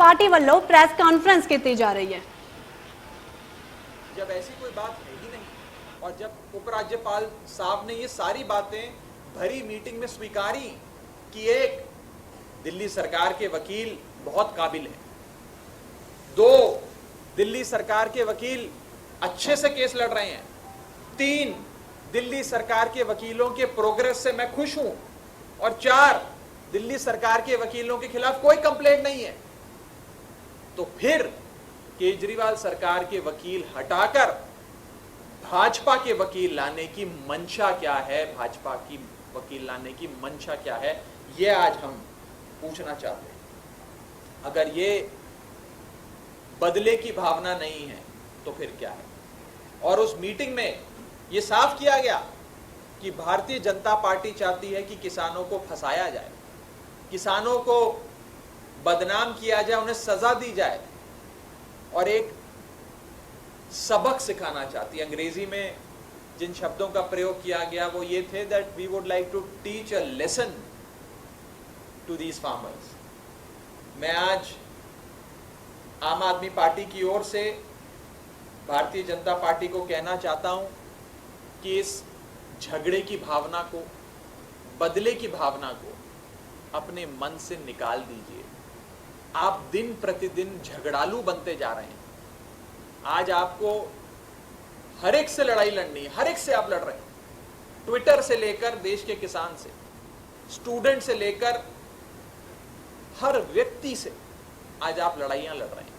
Party वालों press conference की जा रही है। जब ऐसी कोई बात है ही नहीं और जब उपराज्यपाल साहब ने ये सारी बातें भरी मीटिंग में स्वीकारी कि एक दिल्ली सरकार के वकील बहुत काबिल हैं, दो दिल्ली सरकार के वकील अच्छे से केस लड़ रहे हैं, तीन दिल्ली सरकार के वकीलों के प्रोग्रेस से मैं खुश हूं और चार दिल्ली सरकार के वकीलों के खिलाफ कोई कंप्लेंट नहीं है, तो फिर केजरीवाल सरकार के वकील हटाकर भाजपा के वकील लाने की मंशा क्या है, भाजपा की वकील लाने की मंशा क्या है, यह आज हम पूछना चाहते हैं। अगर ये बदले की भावना नहीं है तो फिर क्या है? और उस मीटिंग में यह साफ किया गया कि भारतीय जनता पार्टी चाहती है कि किसानों को फंसाया जाए, किसानों को बदनाम किया जाए, उन्हें सजा दी जाए और एक सबक सिखाना चाहती है। अंग्रेजी में जिन शब्दों का प्रयोग किया गया वो ये थे that we would like to teach a lesson to these farmers. मैं आज आम आदमी पार्टी की ओर से भारतीय जनता पार्टी को कहना चाहता हूं कि इस झगड़े की भावना को, बदले की भावना को अपने मन से निकाल दीजिए। आप दिन प्रतिदिन झगड़ालू बनते जा रहे हैं। आज आपको हर एक से लड़ाई लड़नी है, हर एक से आप लड़ रहे हैं, ट्विटर से लेकर देश के किसान से, स्टूडेंट से लेकर हर व्यक्ति से आज आप लड़ाइयां लड़ रहे हैं।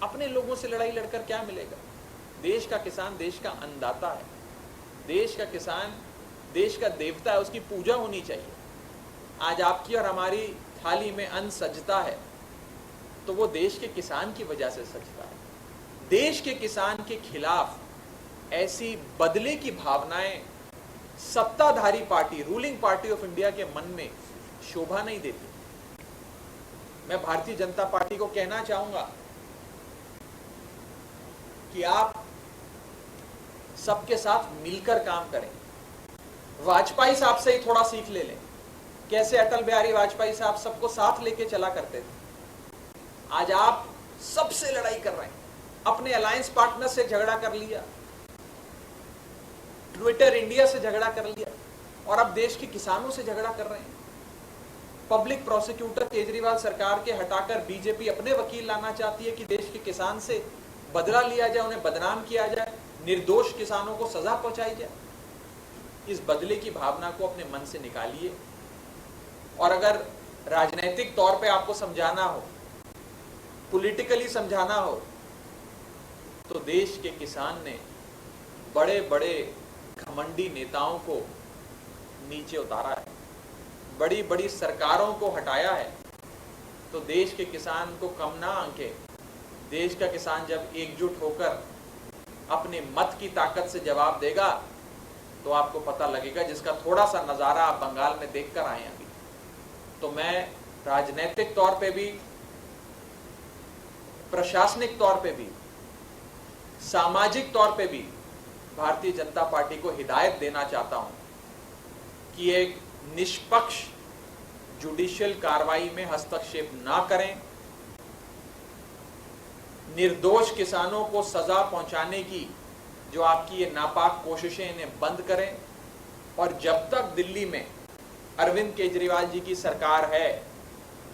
अपने लोगों से लड़ाई लड़कर क्या मिलेगा? देश का किसान देश का अन्नदाता है, देश का किसान देश का देवता है, उसकी पूजा होनी चाहिए। आज आपकी और हमारी थाली में अन्न सजता है तो वो देश के किसान की वजह से सजता है। देश के किसान के खिलाफ ऐसी बदले की भावनाएं सत्ताधारी party, ruling party of India के मन में शोभा नहीं देती। मैं भारतीय जनता पार्टी को कहना चाहूंगा कि आप सबके साथ मिलकर काम करें। वाजपेयी साहब से ही थोड़ा सीख ले लें, कैसे अटल बिहारी वाजपेयी साहब सबको साथ लेके चला करते थे। आज आप सबसे लड़ाई कर रहे हैं, अपने अलायंस पार्टनर से झगड़ा कर लिया, ट्विटर इंडिया से झगड़ा कर लिया और अब देश के किसानों से झगड़ा कर रहे हैं। पब्लिक प्रोसिक्यूटर केजरीवाल सरकार के हटाकर बीजेपी अपने वकील लाना चाहती है कि देश के किसान से बदला लिया जाए, उन्हें बदनाम किया जाए, निर्दोष किसानों को सजा पहुंचाई जाए। इस बदले की भावना को अपने मन से निकालिए और अगर राजनीतिक तौर पे आपको समझाना हो, पॉलिटिकली समझाना हो, तो देश के किसान ने बड़े बड़े घमंडी नेताओं को नीचे उतारा है, बड़ी बड़ी सरकारों को हटाया है, तो देश के किसान को कम ना आंके देश का किसान जब एकजुट होकर अपने मत की ताकत से जवाब देगा तो आपको पता लगेगा, जिसका थोड़ा सा नजारा आप बंगाल में देखकर आए अभी। तो मैं राजनीतिक तौर पे भी, प्रशासनिक तौर पे भी, सामाजिक तौर पे भी भारतीय जनता पार्टी को हिदायत देना चाहता हूं कि एक निष्पक्ष जुडिशियल कार्रवाई में हस्तक्षेप ना करें, निर्दोष किसानों को सजा पहुंचाने की जो आपकी ये नापाक कोशिशें, इन्हें बंद करें। और जब तक दिल्ली में अरविंद केजरीवाल जी की सरकार है,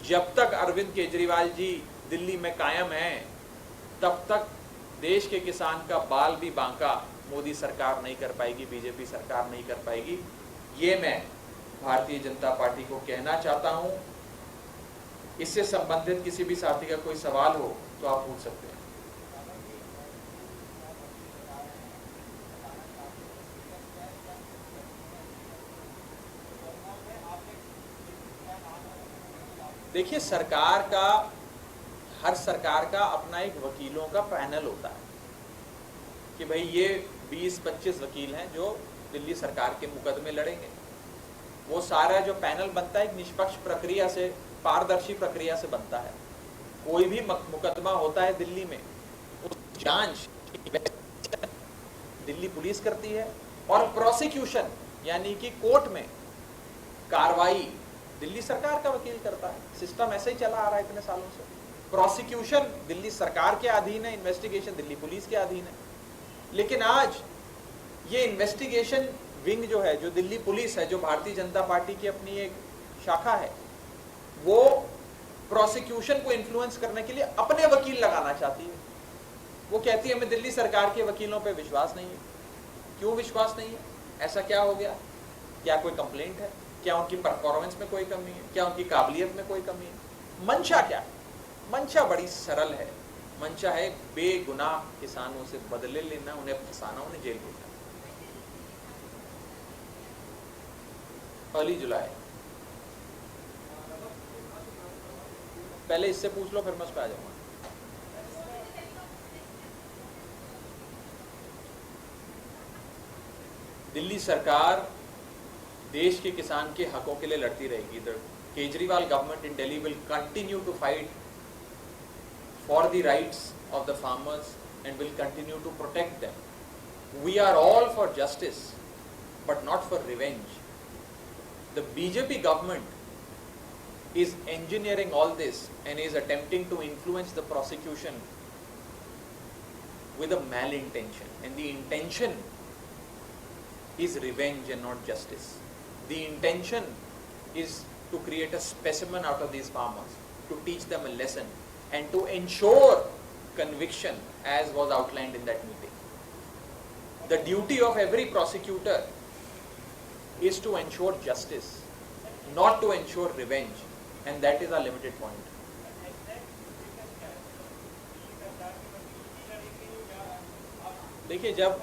जब तक अरविंद केजरीवाल जी दिल्ली में कायम हैं, तब तक देश के किसान का बाल भी बांका मोदी सरकार नहीं कर पाएगी, बीजेपी सरकार नहीं कर पाएगी। ये मैं भारतीय जनता पार्टी को कहना चाहता हूं। इससे संबंधित किसी भी साथी का कोई सवाल हो तो आप पूछ सकते हैं। देखिए, सरकार का, हर सरकार का अपना एक वकीलों का पैनल होता है कि भाई ये 20-25 वकील हैं जो दिल्ली सरकार के मुकदमे लड़ेंगे। वो सारा जो पैनल बनता है एक निष्पक्ष प्रक्रिया से, पारदर्शी प्रक्रिया से बनता है। कोई भी मुकदमा होता है दिल्ली में, उस जांच दिल्ली पुलिस करती है और प्रोसिक्यूशन यानी कि कोर्ट में कार्रवाई दिल्ली सरकार का वकील करता है। सिस्टम ऐसे ही चला आ रहा है इतने सालों से। प्रोसिक्यूशन दिल्ली सरकार के अधीन है, इन्वेस्टिगेशन दिल्ली पुलिस के अधीन है। लेकिन आज ये इन्वेस्टिगेशन विंग जो है, जो दिल्ली पुलिस है, जो भारतीय जनता पार्टी की अपनी एक शाखा है, वो प्रोसिक्यूशन को इन्फ्लुएंस करने के लिए अपने वकील लगाना चाहती है। वो कहती है हमें दिल्ली सरकार के वकीलों पे विश्वास नहीं है। क्यों विश्वास नहीं है? ऐसा क्या हो गया? क्या कोई कंप्लेंट है? क्या उनकी परफॉर्मेंस में कोई कमी है? क्या उनकी काबिलियत में कोई कमी है? मंशा क्या है? मंशा बड़ी सरल है। मंशा है बेगुनाह किसानों से बदले लेना, उन्हें फंसाना, उन्हें जेल भेजना। 1 जुलाई। पहले इससे पूछ लो, फिर मैं उस पर आ जाऊंगा। दिल्ली सरकार देश के किसान के हकों के लिए लड़ती रहेगी। The Kejriwal government in Delhi will continue to fight for the rights of the farmers and will continue to protect them. We are all for justice but not for revenge. The BJP government is engineering all this and is attempting to influence the prosecution with a malintention, and the intention is revenge and not justice. The intention is to create a specimen out of these farmers, to teach them a lesson and to ensure conviction as was outlined in that meeting. The duty of every prosecutor is to ensure justice, not to ensure revenge, and that is our limited point. देखिए, जब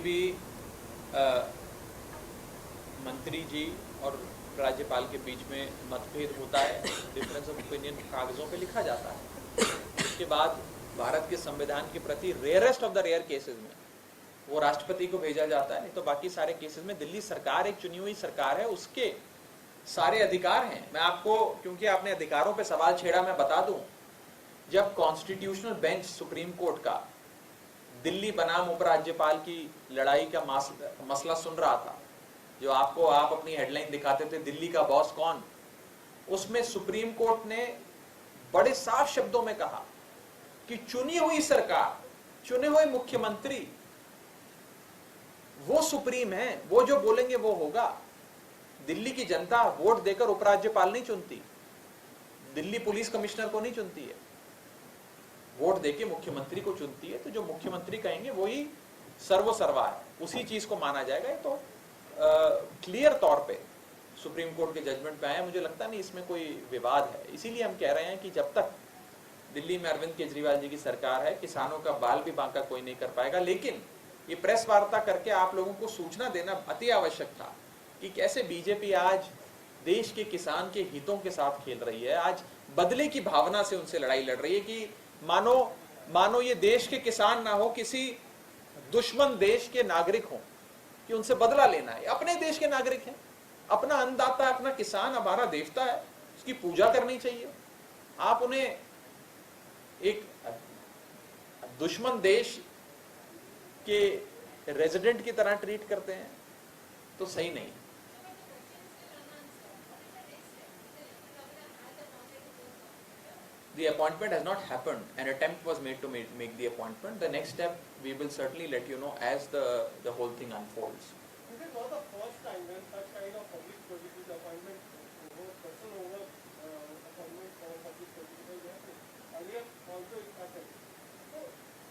भी मंत्री जी और राज्यपाल के बीच में मतभेद होता है, डिफरेंस ऑफ ओपिनियन कागजों पे लिखा जाता है। उसके बाद भारत के संविधान के प्रति rarest of the rare cases में वो राष्ट्रपति को भेजा जाता है। नहीं तो बाकी सारे केसेस में दिल्ली सरकार एक चुनी हुई सरकार है, उसके सारे अधिकार हैं। मैं आपको, क्योंकि आपने अधिकारों पे सवाल छेड़ा, मैं बता दूं, जब कॉन्स्टिट्यूशनल बेंच सुप्रीम कोर्ट का दिल्ली बनाम उपराज्यपाल की लड़ाई का मसला सुन रहा था, जो आप अपनी हेडलाइन दिखाते थे दिल्ली का बॉस कौन, उसमें सुप्रीम कोर्ट ने बड़े साफ शब्दों में कहा कि चुनी हुई सरकार, चुने हुए मुख्यमंत्री वो सुप्रीम है, वो जो बोलेंगे वो होगा। दिल्ली की जनता वोट देकर उपराज्यपाल नहीं चुनती, दिल्ली पुलिस कमिश्नर को नहीं चुनती है, वोट देके मुख्यमंत्री को चुनती है। तो जो मुख्यमंत्री कहेंगे वही सर्वसर्वा है, उसी चीज को माना जाएगा। तो क्लियर तौर पे सुप्रीम कोर्ट के जजमेंट पे आया, मुझे लगता नहीं इसमें कोई विवाद है। इसीलिए हम कह रहे हैं कि जब तक दिल्ली में अरविंद केजरीवाल जी की सरकार है, किसानों का बाल भी बांका कोई नहीं कर पाएगा। लेकिन ये प्रेस वार्ता करके आप लोगों को सूचना देना अति आवश्यक था कि कैसे बीजेपी आज देश के किसान के हितों के साथ खेल रही है, आज बदले की भावना से उनसे लड़ाई लड़ रही है कि मानो ये देश के किसान ना हो, किसी दुश्मन देश के नागरिक हो, कि उनसे बदला लेना है। अपने देश के नागरिक हैं, अपना अन्नदाता, अपना किसान हमारा देवता है, उसकी पूजा करनी चाहिए। आप उन्हें एक दुश्मन देश के रेजिडेंट की तरह ट्रीट करते हैं, तो सही नहीं। The appointment has not happened. An attempt was made to make the appointment. The next step we will certainly let you know as the whole thing unfolds. This is not the first time when such kind of public services appointment appointment for public services earlier also it happened. So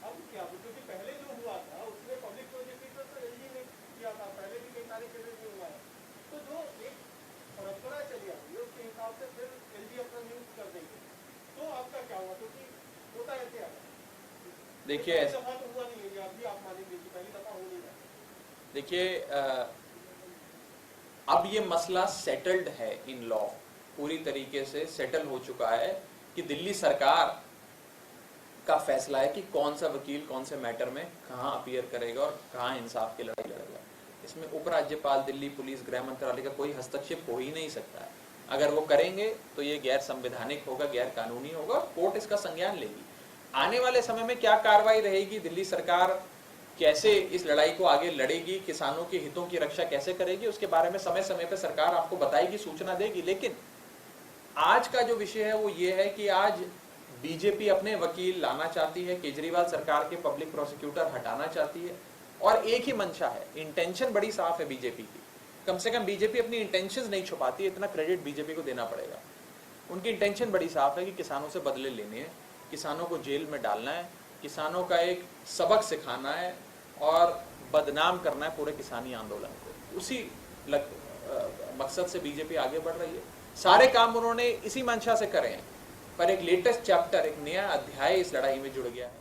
अब क्या, क्योंकि पहले जो हुआ था उसमें public prosecutor तो LG ने किया था, पहले भी कई सारे केसेस में हुआ है। तो जो एक परंपरा चली आ रही है उसके हिसाब से फिर एलजी अपना न्यूज कर देंगे। तो आपका क्या हुआ? क्योंकि होता है क्या, देखिए दफा तो हुआ नहीं है, अभी आप मानेंगे कि पहली दफा हो नहीं रहा। देखिए, अब ये मसला सेटल्ड है इन लॉ, पूरी तरीके से सेटल हो चुका है कि दिल्ली सरकार का फैसला है कि कौन सा वकील कौन से मैटर में कहां अपीयर करेगा और कहां इंसाफ की लड़ाई लड़ेगा। इसमें उपराज्यपाल, दिल्ली पुलिस, गृह मंत्रालय का कोई हस्तक्षेप हो ही नहीं सकता है। अगर वो करेंगे तो ये गैर संवैधानिक होगा, गैर कानूनी होगा, कोर्ट इसका संज्ञान लेगी। आने वाले समय में क्या कार्रवाई रहेगी, दिल्ली सरकार कैसे इस लड़ाई को आगे लड़ेगी, किसानों के हितों की रक्षा कैसे करेगी, उसके बारे में समय समय पर सरकार आपको बताएगी, सूचना देगी। लेकिन आज का जो विषय है वो ये है कि आज बीजेपी अपने वकील लाना चाहती है, केजरीवाल सरकार के पब्लिक प्रोसिक्यूटर हटाना चाहती है, और एक ही मंशा है, इंटेंशन बड़ी साफ है बीजेपी की। कम से कम बीजेपी अपनी इंटेंशंस नहीं छुपाती, इतना क्रेडिट बीजेपी को देना पड़ेगा। उनकी इंटेंशन बड़ी साफ है कि किसानों से बदले लेने हैं, किसानों को जेल में डालना है, किसानों का एक सबक सिखाना है और बदनाम करना है पूरे किसानी आंदोलन को। उसी मकसद से बीजेपी आगे बढ़ रही है। सारे काम उन्होंने इसी मंशा से करे हैं, पर एक लेटेस्ट चैप्टर, एक नया अध्याय इस लड़ाई में जुड़ गया है।